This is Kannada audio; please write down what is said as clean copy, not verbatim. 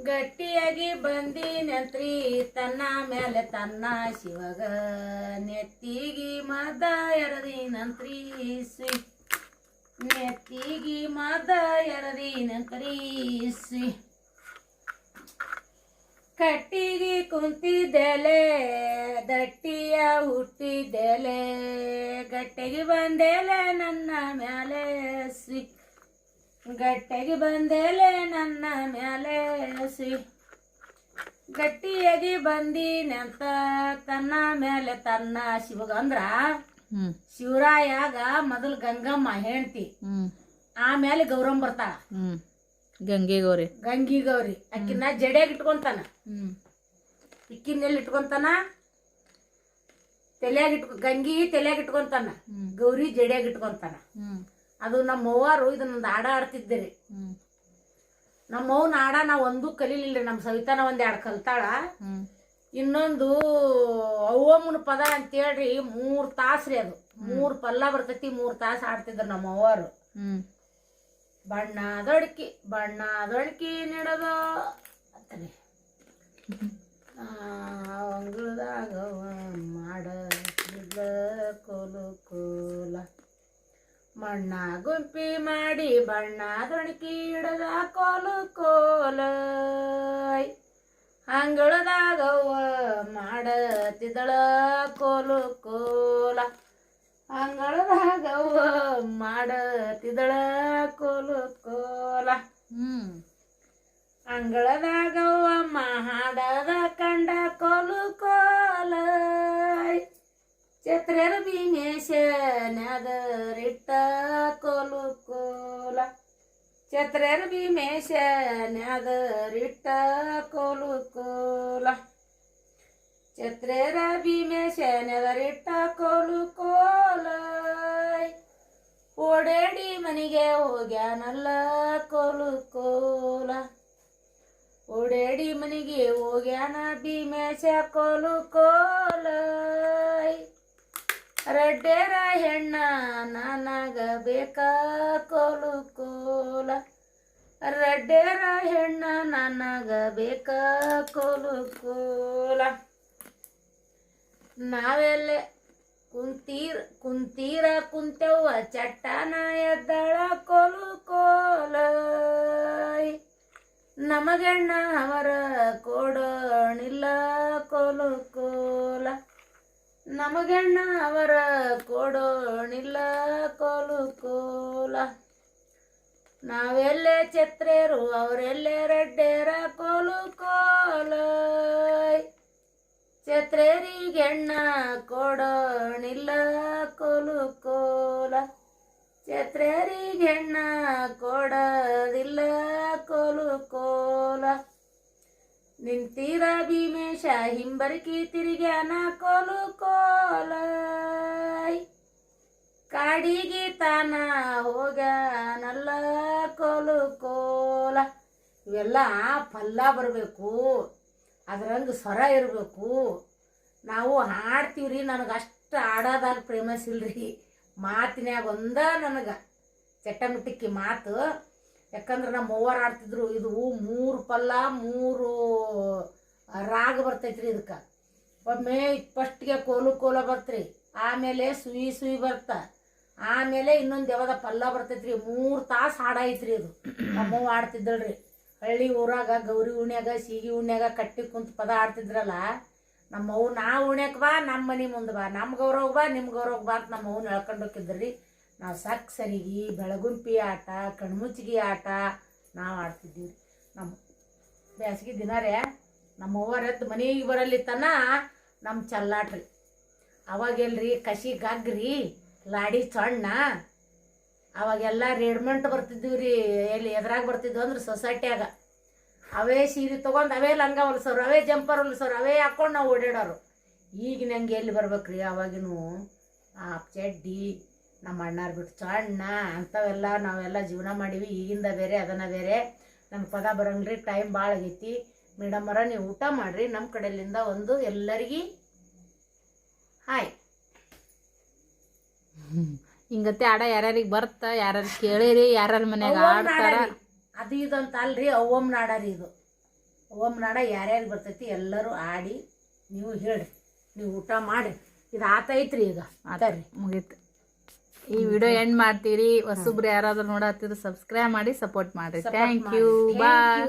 ಗಟ್ಟಿಯಾಗಿ ಬಂದಿನಂತ್ರಿ ತನ್ನ ಮೇಲೆ ತನ್ನ ಶಿವಗ ನೆತ್ತಿಗಿ ಮದ ಎರದಿನಂತ್ರಿ ನೆತ್ತಿಗಿ ಮದ ಎರದಿನಂತ್ರಿ ಕಟ್ಟಿಗಿ ಕುಂತಿದ್ದೆಲೆ ದಟ್ಟಿಯ ಹುಟ್ಟಿದ್ದೆಲೆ ಗಟ್ಟಿಗೆ ಬಂದೆಲೆ ನನ್ನ ಮ್ಯಾಲೆ ಗಟ್ಟಿಗೆ ಬಂದೆಲೆ ನನ್ನ ಮ್ಯಾಲೆ ಗಟ್ಟಿಯಾಗಿ ಬಂದಿನಂತ ತನ್ನ ಮೇಲೆ ತನ್ನ ಶಿವಗ ಅಂದ್ರ ಶಿವರಾಯಾಗ ಮೊದಲು ಗಂಗಮ್ಮ ಹೆಂಡ್ತಿ ಆಮೇಲೆ ಗೌರಮ್ಮ ಬರ್ತಾಳ ಗಂಗಿ ಗೌರಿ ಅಕ್ಕಿನ ಜಡೆಯಾಗಿ ಇಟ್ಕೊಂತಾನ ಇಕ್ಕಿನೆಲ್ಲಿ ಇಟ್ಕೊಂತಾನ ಗಂಗಿ ತಲೆಯಾಗ ಇಟ್ಕೊಂತಾನ ಗೌರಿ ಜಡೆಯಾಗಿ ಇಟ್ಕೊಂತಾನ ಅದು ನಮ್ಮ ಅವ್ವಾರು ಇದನ್ನೊಂದು ಹಾಡ ಆಡ್ತಿದ್ದೀರಿ ನಮ್ಮ ಅವ್ವನ ಹಾಡ ನಾವ್ ಒಂದೂ ಕಲೀಲಿಲ್ರಿ ನಮ್ಮ ಸವಿತಾನ ಒಂದ್ ಎರಡು ಕಲ್ತಾಳ ಇನ್ನೊಂದು ಅವ್ವಮ್ಮನ ಪದ ಅಂತೇಳ್ರಿ 3 ತಾಸ್ರಿ ಅದು 3 ಪಲ್ಲ ಬರ್ತೈತಿ 3 ತಾಸು ಆಡ್ತಿದ್ರು ನಮ್ಮ ಅವ್ವಾರು ಬಣ್ಣದೊಡ್ಕಿ ನಿಡದ ಅಂತಾನೆ ಅಂಗಳದಾಗ ಮಾಡ ಕೋಲ ಮಣ್ಣ ಗುಂಪಿ ಮಾಡಿ ಬಣ್ಣದೊಣಕಿ ಇಡದ ಕೋಲ ಅಂಗಳದಾಗವ್ವ ಮಾಡತಿದ್ದಳ ಕೋಲ ಅಂಗಳದಾಗವ್ವ ಮಾಡತಿದ್ದಳ ಕೋಲ ಅಂಗಳದಾಗವ್ವ ಮಾಡದ ಕಂಡ ಕೋಲ ಛತ್ರ್ಯರ ಭೀಮೇಶ ನ್ಯಾದರಿಟ್ಟ ಕೋಲ ಛತ್ರ್ಯರ ಭೀಮೇಶ ನ್ಯಾದರಿಟ್ಟ ಕೋಲ ಛತ್ರ್ಯರ ಭೀಮೇಶ ನ್ಯಾದರಿಟ್ಟ ಕೋಲ ಓಡಾಡಿ ಮನೆಗೆ ಹೋಗ್ಯಾನಲ್ಲ ಕೋಲ ಓಡಾಡಿ ಮನೆಗೆ ಹೋಗ್ಯಾನ ಭೀಮೇಶ ಕೋಲ ರಡ್ಡೇರ ಹೆಣ್ಣ ನನಗ ಬೇಕ ಕೋಲ ರಡ್ಡೇರ ಹೆಣ್ಣ ನನಗ ಬೇಕ ಕೋಲ ನಾವೆಲ್ಲ ಕುಂತೆವ್ವ ಚಟ್ಟನ ಎದ್ದಳ ಕೋಲ ನಮಗಣ್ಣ ಅವರ ಕೊಡೋಣಿಲ್ಲ ಕೋಲ ನಮಗಣ್ಣ ಅವರ ಕೊಡೋಣಿಲ್ಲ ಕೋಲ ನಾವೆಲ್ಲೇ ಛತ್ರೇರು ಅವರೆಲ್ಲೇ ರಡ್ಡೇರ ಕೋಲ ಛತ್ರೇರಿಗೆಣ್ಣ ಕೊಡೋಣಿಲ್ಲ ಕೋಲ ಛತ್ರೇರಿಗೆಣ್ಣ ಕೊಡೋದಿಲ್ಲ ಕೋಲ ನಿಂತೀರ ಭೀಮೇಶ ಹಿಂಬರ್ಕಿ ತಿರುಗ್ಯಾನ ಕೋಲ ಕಾಡಿಗೆ ತಾನ ಹೋಗ್ಯಾನಲ್ಲ ಕೋಲ ಇವೆಲ್ಲ ಪಲ್ಲ ಬರಬೇಕು ಅದ್ರಂಗೆ ಸ್ವರ ಇರಬೇಕು ನಾವು ಹಾಡ್ತೀವ್ರಿ ನನಗೆ ಅಷ್ಟು ಹಾಡೋದಾಗ ಫೇಮಸ್ ಇಲ್ರಿ ಮಾತಿನ್ಯಾಗ ಒಂದ ನನಗೆ ಚಟ್ಟಮಿಟ್ಟಕ್ಕಿ ಮಾತು ಯಾಕಂದ್ರೆ ನಮ್ಮ ಅವ್ವಾರು ಆಡ್ತಿದ್ರು ಇದು 3 ಪಲ್ಲ 3 ರಾಗ ಬರ್ತೈತ್ರಿ ಇದಕ್ಕೆ ಒಮ್ಮೆ ಫಸ್ಟ್ಗೆ ಕೋಲ ಬರ್ತರಿ ಆಮೇಲೆ ಸುಯಿ ಬರ್ತ ಆಮೇಲೆ ಇನ್ನೊಂದು ಯಾವ್ದ ಪಲ್ಲ ಬರ್ತೈತ್ರಿ 3 ತಾಸು ಹಾಡೈತ್ರಿ ಇದು ನಮ್ಮವ್ವ ಆಡ್ತಿದ್ದಳ್ರಿ ಹಳ್ಳಿ ಊರಾಗ ಗೌರಿ ಉಣ್ಯಾಗ ಸೀಗಿ ಉಣ್ಯಾಗ ಕಟ್ಟಿ ಕುಂತ ಪದ ಆಡ್ತಿದ್ರಲ್ಲ ನಮ್ಮವ್ವ ನಾ ಉಣ್ಯಾಕ ಬಾ ನಮ್ಮ ಮನೆ ಮುಂದೆ ಬಾ ನಮ್ಮ ಗೌರವ ಬಾ ನಿಮ್ಮ ಗೌರವ ಬಾ ಅಂತ ನಮ್ಮ ಅವ್ವನ್ನ ಎಳ್ಕೊಂಡು ಹೋಗಿದ್ರಿ ನಾವು ಸರಿಗೆ ಬೆಳಗುಂಪಿ ಆಟ ಕಣ್ಮುಚ್ಚಿಗೆ ಆಟ ನಾವು ಆಡ್ತಿದ್ದೀವಿ ನಮ್ಮ ಬೇಸಿಗೆ ದಿನಾರೇ ನಮ್ಮ ಅವ್ವರದ್ದು ಮನೆಗೆ ಬರಲಿ ತನ ನಮ್ಮ ಚಲ್ಲಾಟ್ರಿ ಅವಾಗೆಲ್ರಿ ಕಸಿ ಗಗ್ರಿ ಲಾಡಿ ಸಣ್ಣ ಅವಾಗೆಲ್ಲ ರೆಡಿಮೆಂಟ್ ಬರ್ತಿದ್ವಿ ರೀ ಎಲ್ಲಿ ಎದ್ರಾಗ ಬರ್ತಿದ್ವು ಅಂದ್ರೆ ಸೊಸೈಟಿಯಾಗ ಅವೇ ಸೀರೆ ತೊಗೊಂಡು ಅವೇ ಲಂಗ ಹೊಲ್ಸೋರು ಅವೇ ಜಂಪರ್ ಹೊಲ್ಸೋರು ಅವೇ ಹಾಕ್ಕೊಂಡು ನಾವು ಓಡಾಡೋರು ಈಗ ನಂಗೆ ಎಲ್ಲಿ ಬರ್ಬೇಕ್ರಿ ಅವಾಗಿನೂ ಆ ಚಡ್ಡಿ ನಮ್ಮ ಅಣ್ಣಾರು ಬಿಟ್ಟು ಸಣ್ಣ ಅಂಥವೆಲ್ಲ ನಾವೆಲ್ಲ ಜೀವನ ಮಾಡೀವಿ ಈಗಿಂದ ಬೇರೆ ಅದನ್ನ ಬೇರೆ ನಮ್ಮ ಪದ ಬರಂಗ್ರಿ ಟೈಮ್ ಭಾಳ ಆಗೈತಿ ಮೇಡಮರ ನೀವು ಊಟ ಮಾಡಿರಿ ನಮ್ಮ ಕಡೆಯಿಂದ ಒಂದು ಎಲ್ಲರಿಗೂ ಹಾಯ್ ಹಿಂಗತ್ತೆ ಆಡ ಯಾರ್ಯಾರಿಗೆ ಬರ್ತ ಯಾರ್ಯಾರು ಕೇಳಿರಿ ಯಾರ್ಯಾರ ಮನ್ಯಾಗ ಆಡ್ತಾರ ಅದು ಇದಂತ ಅಲ್ರಿ ಅವ್ವಮ್ ನಾಡ ರೀ ಇದು. ಅವ್ವಮ್ ನಾಡ ಯಾರ್ಯಾರಿಗೆ ಬರ್ತೈತಿ ಎಲ್ಲರೂ ಆಡಿ ನೀವು ಹೇಳ್ರಿ, ನೀವು ಊಟ ಮಾಡಿ. ಇದು ಆತೈತ್ರಿ ಈಗ ಆತರಿ ಮುಗೀತು. ಈ ವಿಡಿಯೋ ಎಂಡ್ ಮಾಡ್ತೀರಿ. ಹೊಸಬ್ರು ಯಾರಾದ್ರೂ ನೋಡತ್ತಿದ್ರು ಸಬ್ಸ್ಕ್ರೈಬ್ ಮಾಡಿ ಸಪೋರ್ಟ್ ಮಾಡ್ರಿ. Thank you. ಬಾಯ್.